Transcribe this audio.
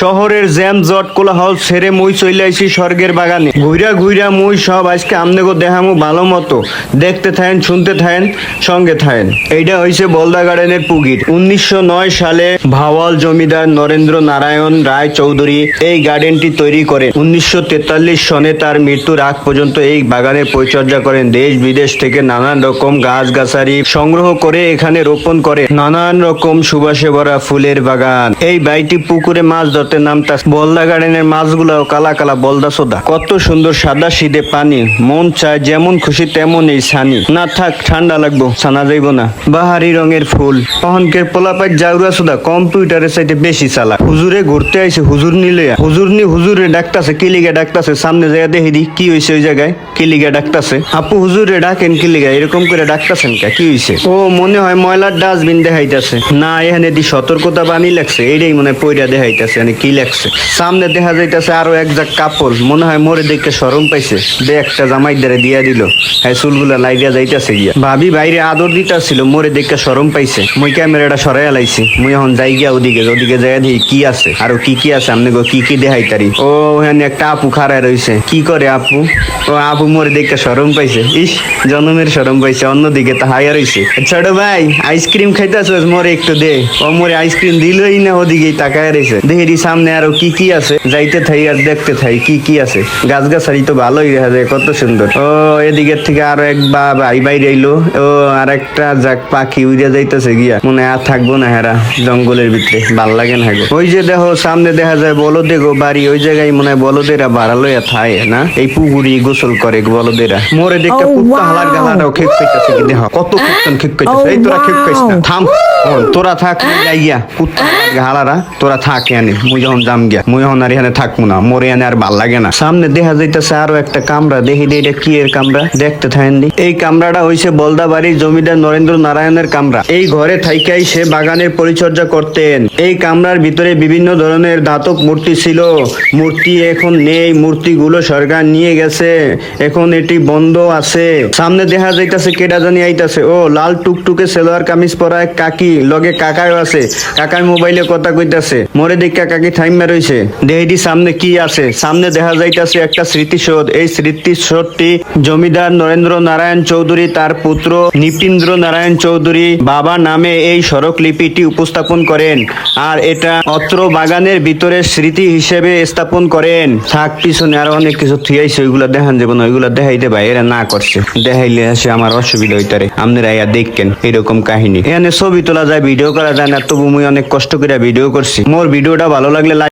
শহরের জ্যাম জট কোলাহল ছেড়ে মুই চলে আইছি স্বর্গের বাগানে। ঘুইরা ঘুইরা মুই সব আজকে আমনেগো দেখামু ভালো মতো। দেখতে থাকেন, শুনতে থাকেন, সঙ্গে থাকেন। এইটা হইছে বলদা গার্ডেনের পুকুর। 1909 সালে ভাওয়াল জমিদার নরেন্দ্র নারায়ণ রায় চৌধুরী এই গার্ডেনটি তৈরি করেন। 1943 সনে তার মৃত্যুর আগ পর্যন্ত এই বাগানের পরিচর্যা করেন। দেশ বিদেশ থেকে নানান রকম গাছগাছালি সংগ্রহ করে এখানে রোপণ করে। নানান রকম সুবাসে ভরা ফুলের বাগান। এই বাইটি পুকুরে মাছ ধরতে নামতাছে। বলদা গার্ডেনের মাছগুলাও কালা কালা বলদা সোদা। কত সুন্দর সাদা সিধে পানি, মন চায় যেমন খুশি তেমন এই ছানি। না থাক, ঠান্ডা লাগবো, ছানা যাইব না। বাহারি রঙের ফুল। অহনকের পোলাপাইট জাউরা সোদা কম্পিউটারের চাইতে বেশি চালা। হুজুরে ঘুরতে আইছে, হুজুর নিলে হুজুরে ডাকতাছে। কিলিগা ডাকতাছে, সামনে যাইয়া দেখি দি কি হইছে ওই জায়গায়। কিলিগা ডাকতাছে, আপু হুজুরে ডাকেন কিলিগা, এরকম করে ডাকতাছেন কা, কি হইছে? ও মনে হয় ময়লার ডাস্টবিন দেখাইতাছে। না, এখানে দি সতর্কতা বাণী লাগছে, এইটাই মনে হয় পইরা দেখাইতাছে। মানে কি লাগছে? সামনে দেখা যাইতাছে আরো এক জাক কাপড়, মনে হয় মোরে দেখে শরম পাইছে। দে একটা জামাইদারে দিয়া দিল, হ্যাঁ চুলগুলা লাইগা যাইতাছে গিয়া। ভাবি বাইরে আদর দিতাছিল, মোরে দেখে শরম পাইছে। মুই ক্যামেরাটা সরাইয়া লাইছি। মুই এখন যাই গিয়া ওদিকে যাইয়া দেখি কি আছে, আরো কি কি আছে, আমনে গো কি কি দেখাইতারি। ও এখানে একটা আপু খাড়ায় রইছে। কি করে আপু? ও আপু মোরে দেখে শরম পাইছে। ইস, জন্মের শরম পাইছে। অন্যদিকে তাহাইয়া রইছে। ছোট ভাই, আইসক্রিম খাইতাছস? মোরে একটু দে। ও মোরে আইসক্রিম দিলই না, ওদিকেই তাকায় রইছে। দেখি সামনে আরো কি কি আছে, যাইতে থাই আর দেখতে থাই কি কি আছে। গাছগাছালি তো ভালোই দেখা যায়, কত সুন্দর। ও এদিকের থেকে আরো এক ভাই বাইরে এলো। ও আর একটা যাক পাখি উড়ে যাইতেছে গিয়া, মনে আর থাকবো না হেরা জঙ্গলের ভিতরে, ভাল লাগে না গো। ওই যে দেখো সামনে দেখা যায় বলদে গো বাড়ি, ওই জায়গায় মনে হয় বলদেরা ভাড়া লইয়া থায় না, এই পুকুরি গোসল করে বলদেরা। মোরে দেখতে কুত্তা হালার গালাটাও খেপ খাইতেছে কি দেখ, কত কুত্তান খেপ খাইতেছে। এই তোরা খেপ খাইস না, থাম। তোরা থাক, যাই গিয়া কুত্তা হালারা, তোরা থাক এনে। মুই যখন যাম গিয়া, মুই এখন আর এখানে থাকবো না, মোরে এনে আর ভাল লাগে না। সামনে দেখা যাইতেছে আরো একটা কামরা, দেখি এটা কি এর কামরা, দেখতে থাকেন। এই কামরাটা হইছে বলদা বাড়ির জমিদার নরেন্দ্র নারায়ণের কামরা। এই ঘরে থাইকাই সে বাগানের পরিচর্যা করতেন। এই কামরার ভিতরে বিভিন্ন ধরনের ধাতব মূর্তি ছিল। মূর্তি এখন নেই, মূর্তিগুলো সরকার নিয়ে গেছে, এখন এটি বন্ধ আছে। সামনে দেখা যাইতাছে কেডা জানি আইতাছে। ও লাল টুকটুকে সেলোয়ার কামিজ পরা এক কাকি, লগে কাকাও আছে। কাকার মোবাইলে কথা কইতাছে। মোরে দেখা কাকি থাইমা রইছে। দেহিদি সামনে কি আছে। সামনে দেখা যাইতাছে একটা স্মৃতিসৌধ। এই স্মৃতিসৌধটি জমিদার নরেন্দ্র নারায়ণ চৌধুরী তার পুত্র নিপীন্দ্র নারায়ণ চৌধুরী বাবা নামে এই স্মারক লিপিটি উপস্থাপন করেন, আর এটা অত্র বাগানের ভিতরে স্মৃতি হিসেবে স্থাপন করেন। থাক, পিছনে আরো অনেক কিছু থিয়াইছে, ওইগুলা দেখান যাবো না, ওইগুলা দেখাইতে ভাই এরা না করছে। দেখাইলে আসে আমার অসুবিধা হইতারে, আপনারা ইয়া দেখেন এরকম কাহিনী। এখানে ছবি তোলা যায়, ভিডিও করা যায় না, তবু মুই অনেক কষ্ট করে ভিডিও করছি। মোর ভিডিওটা ভালো লাগলে